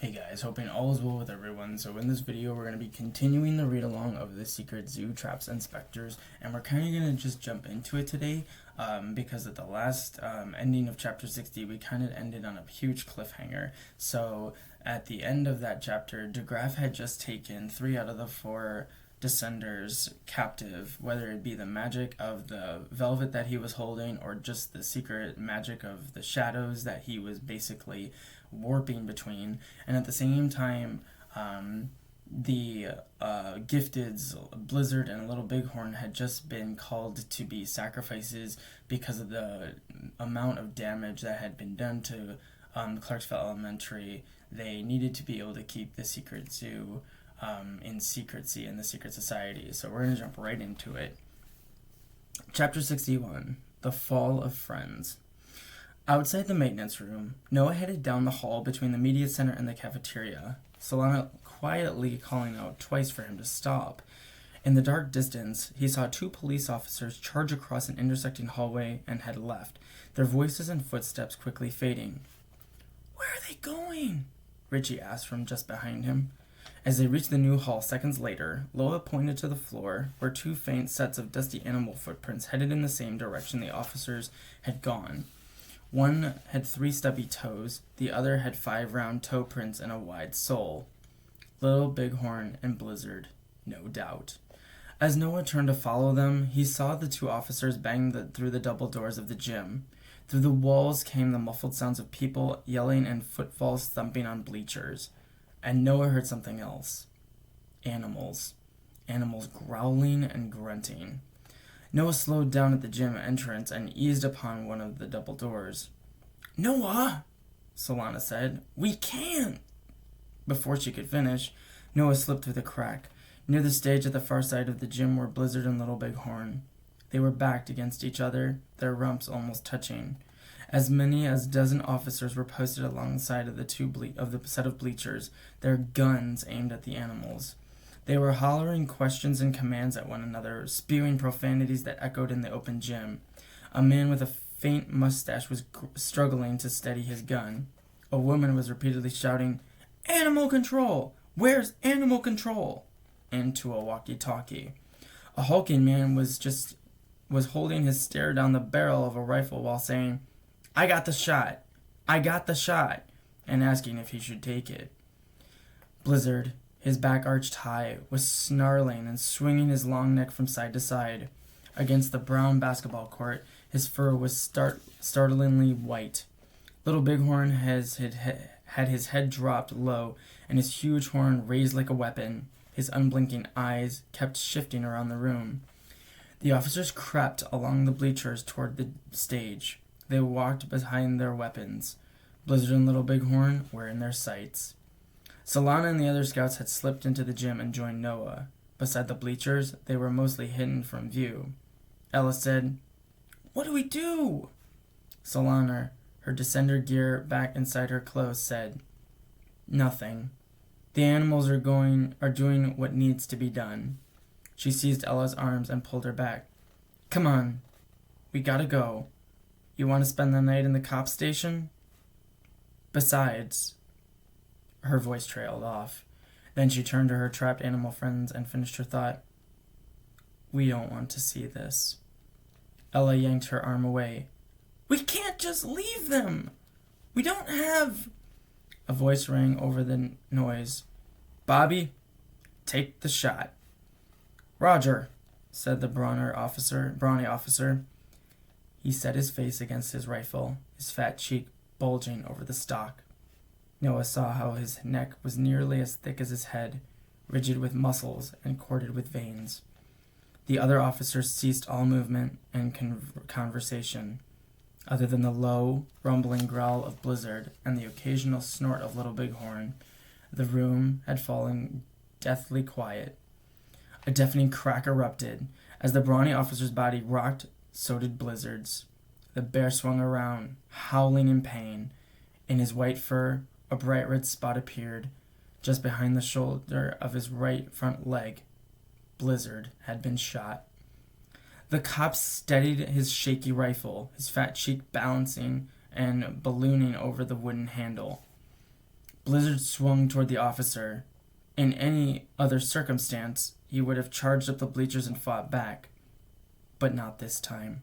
Hey guys, hoping all is well with everyone. So in this video, we're going to be continuing the read along of The Secret Zoo, Traps, and Specters, and we're kind of going to just jump into it today because at the last ending of chapter 60, we kind of ended on a huge cliffhanger. So at the end of that chapter, DeGraff had just taken 3 out of the 4 Descenders captive, whether it be the magic of the velvet that he was holding or just the secret magic of the shadows that he was basically warping between. And at the same time, the gifteds Blizzard and Little Bighorn had just been called to be sacrifices because of the amount of damage that had been done to Clarksville Elementary. They needed to be able to keep the secret zoo in secrecy in the secret society. So we're going to jump right into it. Chapter 61, The Fall of Friends. Outside the maintenance room, Noah headed down the hall between the media center and the cafeteria, Solana quietly calling out twice for him to stop. In the dark distance, he saw 2 police officers charge across an intersecting hallway and head left, their voices and footsteps quickly fading. "Where are they going?" Richie asked from just behind him. As they reached the new hall seconds later, Loa pointed to the floor, where 2 faint sets of dusty animal footprints headed in the same direction the officers had gone. One had 3 stubby toes, the other had 5 round toe prints and a wide sole. Little Bighorn and Blizzard, no doubt. As Noah turned to follow them, he saw the 2 officers bang through the double doors of the gym. Through the walls came the muffled sounds of people yelling and footfalls thumping on bleachers. And Noah heard something else. Animals. Animals growling and grunting. Noah slowed down at the gym entrance and eased upon one of the double doors. "Noah!" Solana said. "We can't!" Before she could finish, Noah slipped through the crack. Near the stage at the far side of the gym were Blizzard and Little Bighorn. They were backed against each other, their rumps almost touching. As many as a dozen officers were posted alongside of the set of bleachers, their guns aimed at the animals. They were hollering questions and commands at one another, spewing profanities that echoed in the open gym. A man with a faint mustache was struggling to steady his gun. A woman was repeatedly shouting, "Animal control! Where's animal control?" into a walkie-talkie. A hulking man was holding his stare down the barrel of a rifle while saying, "I got the shot! I got the shot!" and asking if he should take it. Blizzard, his back arched high, was snarling and swinging his long neck from side to side. Against the brown basketball court, his fur was startlingly white. Little Bighorn had his head dropped low and his huge horn raised like a weapon. His unblinking eyes kept shifting around the room. The officers crept along the bleachers toward the stage. They walked behind their weapons. Blizzard and Little Bighorn were in their sights. Solana and the other scouts had slipped into the gym and joined Noah. Beside the bleachers, they were mostly hidden from view. Ella said, "What do we do?" Solana, her descender gear back inside her clothes, said, "Nothing. The animals are doing what needs to be done." She seized Ella's arms and pulled her back. "Come on. We gotta go. You want to spend the night in the cop station? Besides..." Her voice trailed off. Then she turned to her trapped animal friends and finished her thought. "We don't want to see this." Ella yanked her arm away. "We can't just leave them! We don't have..." A voice rang over the noise. "Bobby, take the shot." "Roger," said the brawny officer. He set his face against his rifle, his fat cheek bulging over the stock. Noah saw how his neck was nearly as thick as his head, rigid with muscles and corded with veins. The other officers ceased all movement and conversation. Other than the low, rumbling growl of Blizzard and the occasional snort of Little Bighorn, the room had fallen deathly quiet. A deafening crack erupted. As the brawny officer's body rocked, so did Blizzard's. The bear swung around, howling in pain. In his white fur, a bright red spot appeared. Just behind the shoulder of his right front leg, Blizzard had been shot. The cop steadied his shaky rifle, his fat cheek balancing and ballooning over the wooden handle. Blizzard swung toward the officer. In any other circumstance, he would have charged up the bleachers and fought back. But not this time.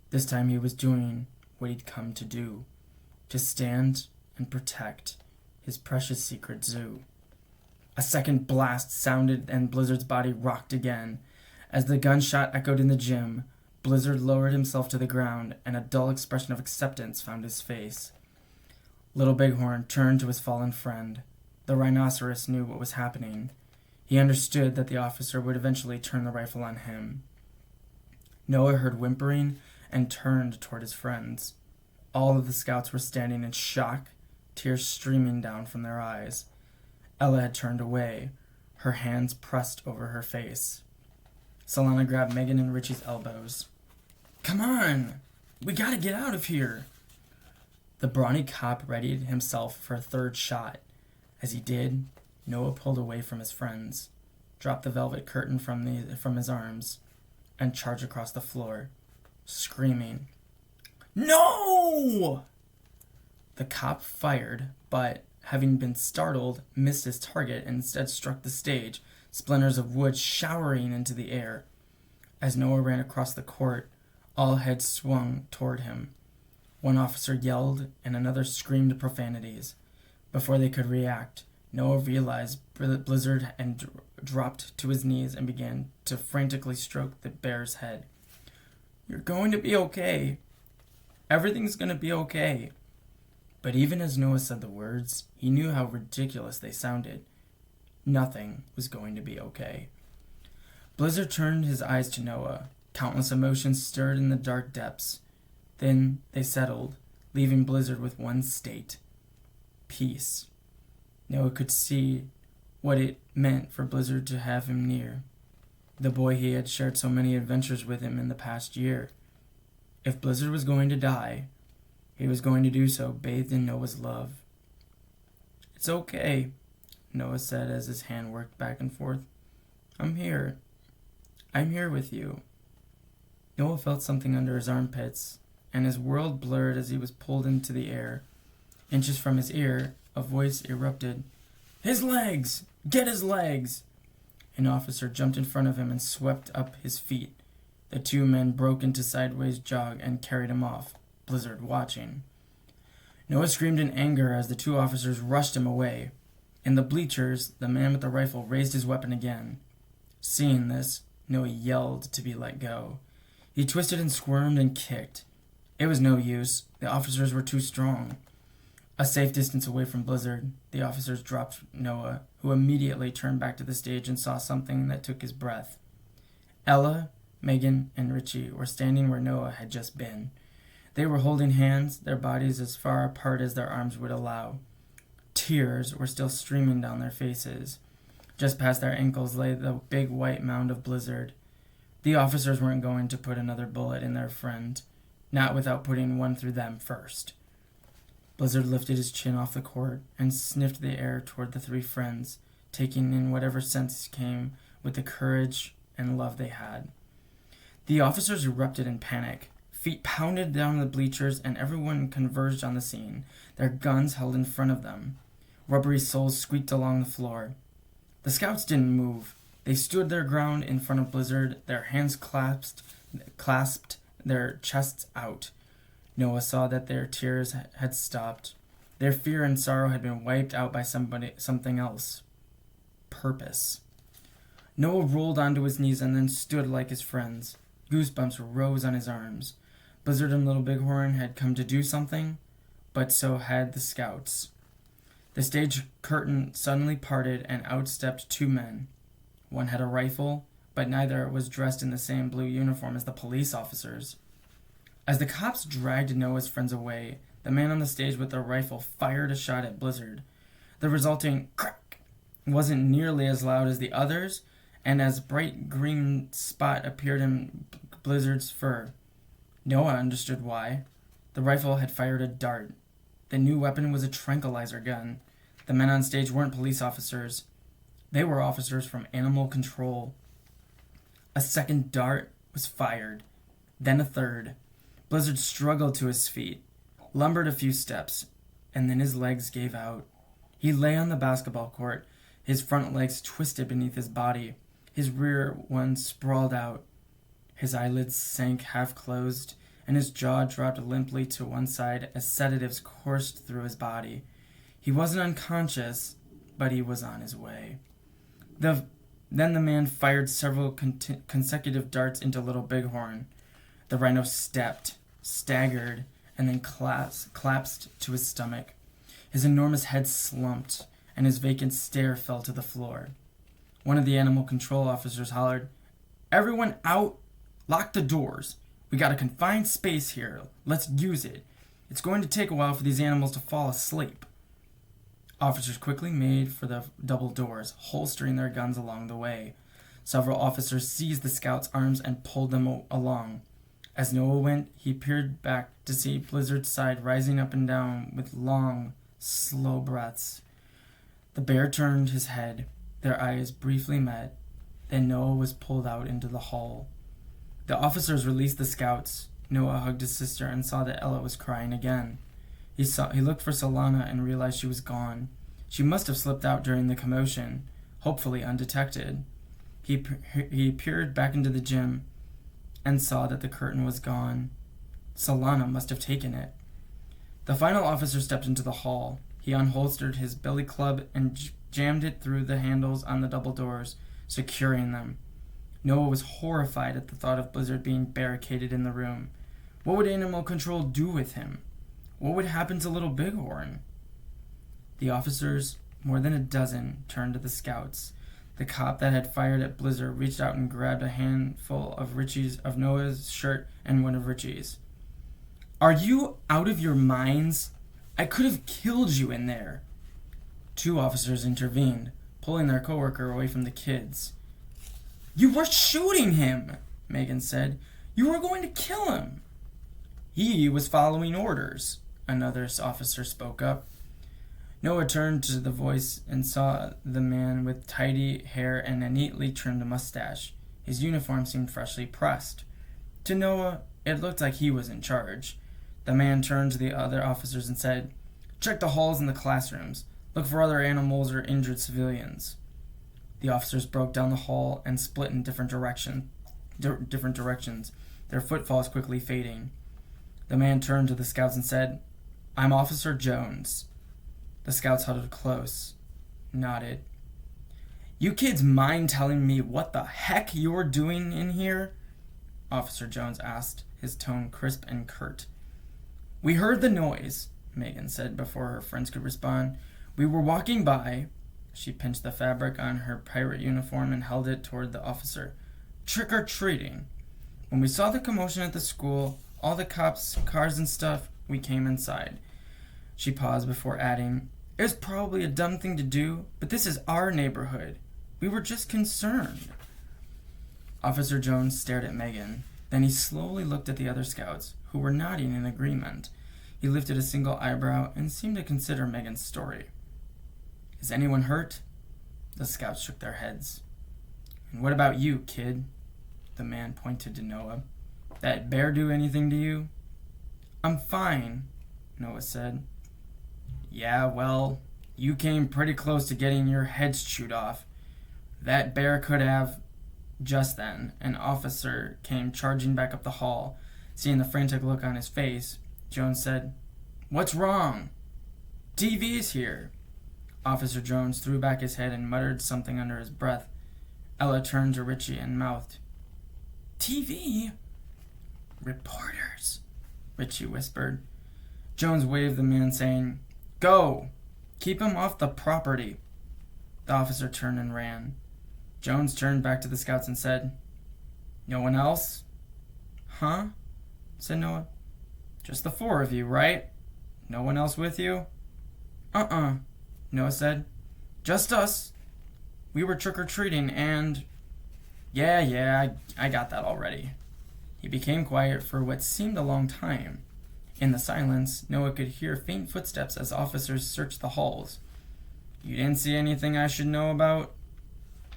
This time he was doing what he'd come to do. To stand and protect his precious secret zoo. A second blast sounded and Blizzard's body rocked again. As the gunshot echoed in the gym, Blizzard lowered himself to the ground and a dull expression of acceptance found his face. Little Bighorn turned to his fallen friend. The rhinoceros knew what was happening. He understood that the officer would eventually turn the rifle on him. Noah heard whimpering and turned toward his friends. All of the scouts were standing in shock, tears streaming down from their eyes. Ella had turned away, her hands pressed over her face. Solana grabbed Megan and Richie's elbows. "Come on! We gotta get out of here!" The brawny cop readied himself for a third shot. As he did, Noah pulled away from his friends, dropped the velvet curtain from his arms, and charged across the floor, screaming, "No!" The cop fired, but, having been startled, missed his target and instead struck the stage, splinters of wood showering into the air. As Noah ran across the court, all heads swung toward him. One officer yelled and another screamed profanities. Before they could react, Noah realized Blizzard and dropped to his knees and began to frantically stroke the bear's head. "You're going to be okay. Everything's going to be okay." But even as Noah said the words, he knew how ridiculous they sounded. Nothing was going to be okay. Blizzard turned his eyes to Noah. Countless emotions stirred in the dark depths. Then they settled, leaving Blizzard with one state: peace. Noah could see what it meant for Blizzard to have him near. The boy he had shared so many adventures with him in the past year. If Blizzard was going to die, he was going to do so bathed in Noah's love. "It's okay," Noah said as his hand worked back and forth. I'm here with you." Noah felt something under his armpits, and his world blurred as he was pulled into the air. Inches from his ear, a voice erupted. "His legs! Get his legs!" An officer jumped in front of him and swept up his feet. The two men broke into sideways jog and carried him off, Blizzard watching. Noah screamed in anger as the two officers rushed him away. In the bleachers, the man with the rifle raised his weapon again. Seeing this, Noah yelled to be let go. He twisted and squirmed and kicked. It was no use. The officers were too strong. A safe distance away from Blizzard, the officers dropped Noah, who immediately turned back to the stage and saw something that took his breath. Ella, Megan, and Richie were standing where Noah had just been. They were holding hands, their bodies as far apart as their arms would allow. Tears were still streaming down their faces. Just past their ankles lay the big white mound of Blizzard. The officers weren't going to put another bullet in their friend, not without putting one through them first. Blizzard lifted his chin off the court and sniffed the air toward the three friends, taking in whatever sense came with the courage and love they had. The officers erupted in panic. Feet pounded down the bleachers and everyone converged on the scene, their guns held in front of them. Rubbery soles squeaked along the floor. The scouts didn't move. They stood their ground in front of Blizzard, their hands clasped, their chests out. Noah saw that their tears had stopped. Their fear and sorrow had been wiped out by something else. Purpose. Noah rolled onto his knees and then stood like his friends. Goosebumps rose on his arms. Blizzard and Little Bighorn had come to do something, but so had the scouts. The stage curtain suddenly parted and out stepped two men. One had a rifle, but neither was dressed in the same blue uniform as the police officers. As the cops dragged Noah's friends away, the man on the stage with the rifle fired a shot at Blizzard. The resulting crack wasn't nearly as loud as the others, and as bright green spot appeared in Blizzard's fur. Noah understood why. The rifle had fired a dart. The new weapon was a tranquilizer gun. The men on stage weren't police officers. They were officers from animal control. A second dart was fired, then a third. Blizzard struggled to his feet, lumbered a few steps, and then his legs gave out. He lay on the basketball court, his front legs twisted beneath his body, his rear one sprawled out. His eyelids sank half-closed, and his jaw dropped limply to one side as sedatives coursed through his body. He wasn't unconscious, but he was on his way. Then the man fired several consecutive darts into Little Bighorn. The rhino stepped, staggered, and then collapsed to his stomach. His enormous head slumped, and his vacant stare fell to the floor. One of the animal control officers hollered, "Everyone out! Lock the doors. We got a confined space here. Let's use it. It's going to take a while for these animals to fall asleep." Officers quickly made for the double doors, holstering their guns along the way. Several officers seized the scouts' arms and pulled them along. As Noah went, he peered back to see Blizzard's side rising up and down with long, slow breaths. The bear turned his head. Their eyes briefly met. Then Noah was pulled out into the hall. The officers released the scouts. Noah hugged his sister and saw that Ella was crying again. He looked for Solana and realized she was gone. She must have slipped out during the commotion, hopefully undetected. He peered back into the gym and saw that the curtain was gone. Solana must have taken it. The final officer stepped into the hall. He unholstered his billy club and jammed it through the handles on the double doors, securing them. Noah was horrified at the thought of Blizzard being barricaded in the room. What would animal control do with him? What would happen to Little Bighorn? The officers, more than a dozen, turned to the scouts. The cop that had fired at Blizzard reached out and grabbed a handful of Noah's shirt and one of Richie's. "Are you out of your minds? I could have killed you in there." Two officers intervened, pulling their coworker away from the kids. "You were shooting him," Megan said. "You were going to kill him." "He was following orders," another officer spoke up. Noah turned to the voice and saw the man with tidy hair and a neatly trimmed mustache. His uniform seemed freshly pressed. To Noah, it looked like he was in charge. The man turned to the other officers and said, "Check the halls and the classrooms. Look for other animals or injured civilians." The officers broke down the hall and split in different directions, their footfalls quickly fading. The man turned to the scouts and said, "I'm Officer Jones." The scouts huddled close, nodded. "You kids mind telling me what the heck you're doing in here?" Officer Jones asked, his tone crisp and curt. "We heard the noise," Megan said before her friends could respond. "We were walking by." She pinched the fabric on her pirate uniform and held it toward the officer. "Trick-or-treating. When we saw the commotion at the school, all the cops, cars and stuff, we came inside." She paused before adding, "It was probably a dumb thing to do, but this is our neighborhood. We were just concerned." Officer Jones stared at Megan. Then he slowly looked at the other scouts, who were nodding in agreement. He lifted a single eyebrow and seemed to consider Megan's story. "Is anyone hurt?" The scouts shook their heads. "And what about you, kid?" The man pointed to Noah. "That bear do anything to you?" "I'm fine," Noah said. "Yeah, well, you came pretty close to getting your heads chewed off. That bear could have..." Just then, an officer came charging back up the hall. Seeing the frantic look on his face, Jones said, "What's wrong?" "TV's here." Officer Jones threw back his head and muttered something under his breath. Ella turned to Richie and mouthed, "TV?" "Reporters," Richie whispered. Jones waved the man, saying, "Go! Keep him off the property." The officer turned and ran. Jones turned back to the scouts and said, "No one else?" "Huh?" said Noah. "Just the four of you, right? No one else with you?" Noah said. "Just us. We were trick-or-treating and..." Yeah, I got that already." He became quiet for what seemed a long time. In the silence, Noah could hear faint footsteps as officers searched the halls. "You didn't see anything I should know about?"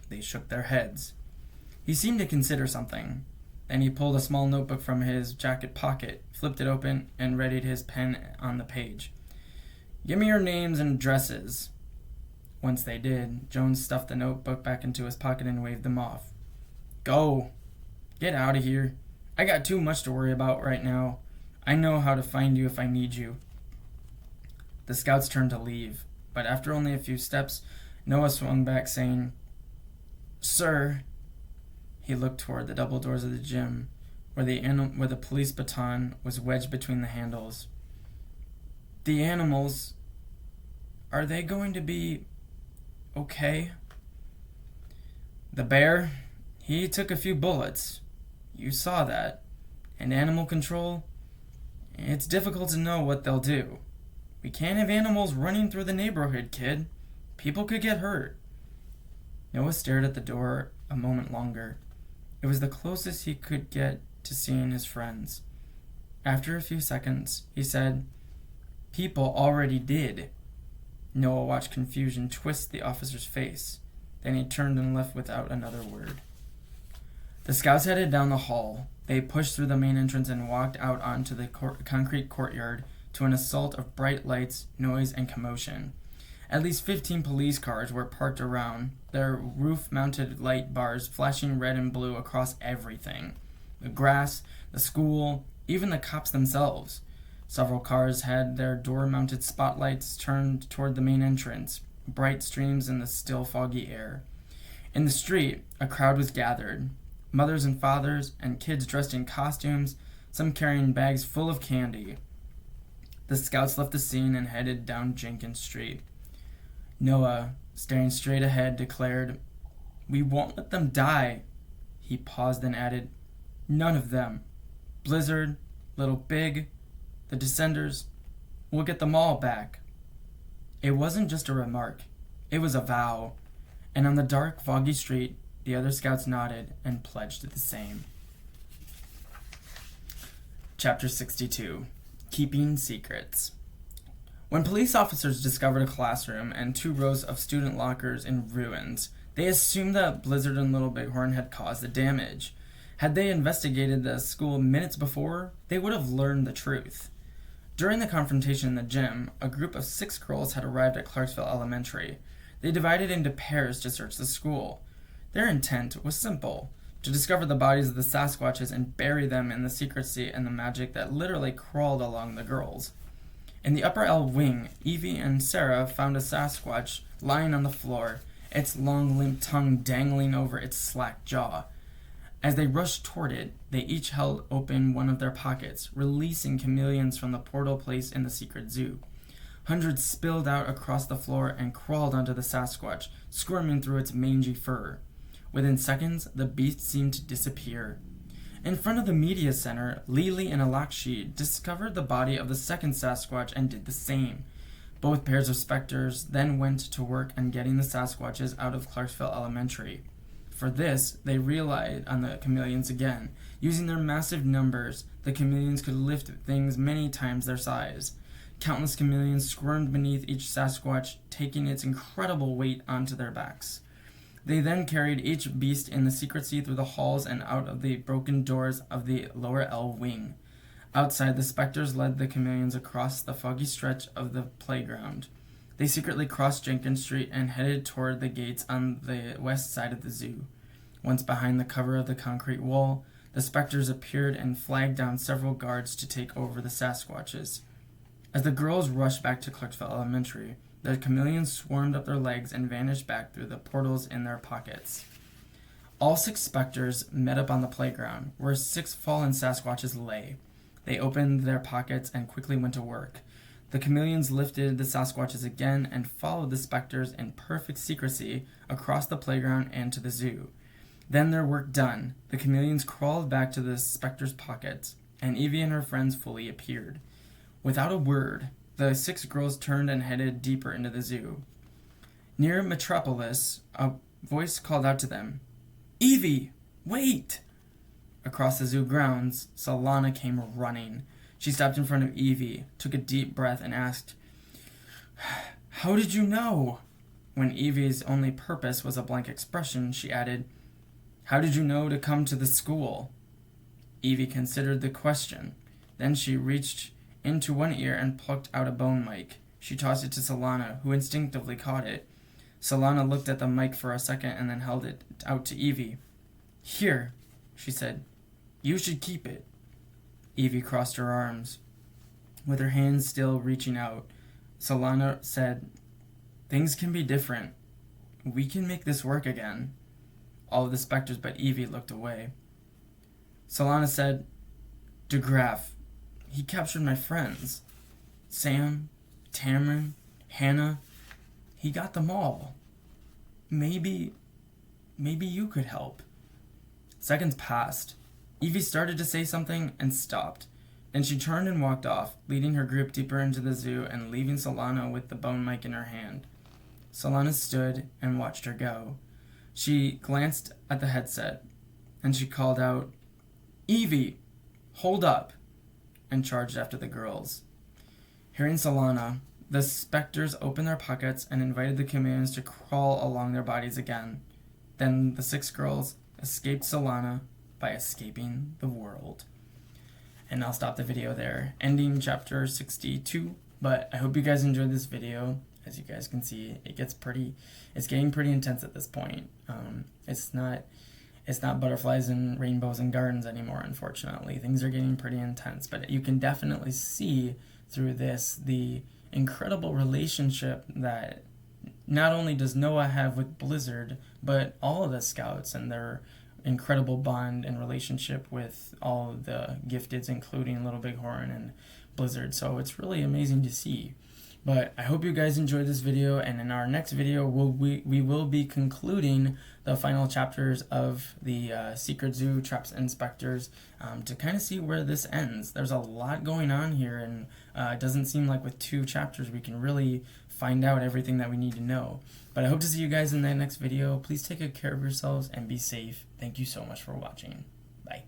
They shook their heads. He seemed to consider something. Then he pulled a small notebook from his jacket pocket, flipped it open, and readied his pen on the page. "Give me your names and addresses." Once they did, Jones stuffed the notebook back into his pocket and waved them off. Go! Get out of here. I got too much to worry about right now. I know how to find you if I need you. The scouts turned to leave, but after only a few steps, Noah swung back saying, Sir. He looked toward the double doors of the gym, where the police baton was wedged between the handles. The animals, are they going to be okay? The bear, he took a few bullets. You saw that. And animal control, it's difficult to know what they'll do. We can't have animals running through the neighborhood, kid. People could get hurt. Noah stared at the door a moment longer. It was the closest he could get to seeing his friends. After a few seconds, he said, People already did. Noah watched confusion twist the officer's face. Then he turned and left without another word. The scouts headed down the hall. They pushed through the main entrance and walked out onto the concrete courtyard to an assault of bright lights, noise, and commotion. At least 15 police cars were parked around, their roof-mounted light bars flashing red and blue across everything. The grass, the school, even the cops themselves. Several cars had their door-mounted spotlights turned toward the main entrance, bright streams in the still foggy air. In the street, a crowd was gathered. Mothers and fathers, and kids dressed in costumes, some carrying bags full of candy. The scouts left the scene and headed down Jenkins Street. Noah, staring straight ahead, declared, We won't let them die. He paused and added, None of them. Blizzard, Little Big, the Descenders, we'll get them all back. It wasn't just a remark. It was a vow. And on the dark, foggy street, the other scouts nodded and pledged the same. Chapter 62. Keeping Secrets. When police officers discovered a classroom and 2 rows of student lockers in ruins, they assumed that Blizzard and Little Bighorn had caused the damage. Had they investigated the school minutes before, they would have learned the truth. During the confrontation in the gym, a group of 6 girls had arrived at Clarksville Elementary. They divided into pairs to search the school. Their intent was simple: to discover the bodies of the Sasquatches and bury them in the secrecy and the magic that literally crawled along the girls. In the upper L wing, Evie and Sarah found a Sasquatch lying on the floor, its long, limp tongue dangling over its slack jaw. As they rushed toward it, they each held open one of their pockets, releasing chameleons from the portal placed in the secret zoo. Hundreds spilled out across the floor and crawled onto the Sasquatch, squirming through its mangy fur. Within seconds, the beast seemed to disappear. In front of the media center, Lily and Alakshi discovered the body of the second Sasquatch and did the same. Both pairs of Specters then went to work on getting the Sasquatches out of Clarksville Elementary. For this, they relied on the chameleons again. Using their massive numbers, the chameleons could lift things many times their size. Countless chameleons squirmed beneath each Sasquatch, taking its incredible weight onto their backs. They then carried each beast in the secrecy through the halls and out of the broken doors of the lower L wing. Outside, the Specters led the chameleons across the foggy stretch of the playground. They secretly crossed Jenkins Street and headed toward the gates on the west side of the zoo. Once behind the cover of the concrete wall, the Specters appeared and flagged down several guards to take over the Sasquatches. As the girls rushed back to Clarksville Elementary, the chameleons swarmed up their legs and vanished back through the portals in their pockets. All 6 Specters met up on the playground, where 6 fallen Sasquatches lay. They opened their pockets and quickly went to work. The chameleons lifted the Sasquatches again and followed the Specters in perfect secrecy across the playground and to the zoo. Then, their work done, the chameleons crawled back to the Specters' pockets, and Evie and her friends fully appeared. Without a word, the 6 girls turned and headed deeper into the zoo. Near Metropolis, a voice called out to them, "Evie, wait!" Across the zoo grounds, Solana came running. She stopped in front of Evie, took a deep breath, and asked, "How did you know?" When Evie's only purpose was a blank expression, she added, "How did you know to come to the school?" Evie considered the question. Then she reached into one ear and plucked out a bone mic. She tossed it to Solana, who instinctively caught it. Solana looked at the mic for a second and then held it out to Evie. "Here," she said. "You should keep it." Evie crossed her arms. With her hands still reaching out, Solana said, "Things can be different. We can make this work again." All of the Specters but Evie looked away. Solana said, "DeGraff, he captured my friends. Sam, Tamron, Hannah, he got them all. Maybe you could help." Seconds passed. Evie started to say something and stopped. Then she turned and walked off, leading her group deeper into the zoo and leaving Solana with the bone mic in her hand. Solana stood and watched her go. She glanced at the headset, and she called out, "Evie, hold up," and charged after the girls. Hearing Solana, the Specters opened their pockets and invited the chameleons to crawl along their bodies again. Then the 6 girls escaped Solana by escaping the world. And I'll stop the video there, ending chapter 62. But I hope you guys enjoyed this video. As you guys can see, it's getting pretty intense at this point. It's not butterflies and rainbows and gardens anymore, unfortunately. Things are getting pretty intense, but you can definitely see through this the incredible relationship that not only does Noah have with Blizzard, but all of the scouts and their incredible bond and relationship with all of the gifteds, including Little Bighorn and Blizzard. So it's really amazing to see. But I hope you guys enjoyed this video, and in our next video we will be concluding the final chapters of the Secret Zoo Traps and Specters to kind of see where this ends. There's a lot going on here, and it doesn't seem like with 2 chapters we can really find out everything that we need to know. But I hope to see you guys in the next video. Please take good care of yourselves and be safe. Thank you so much for watching. Bye.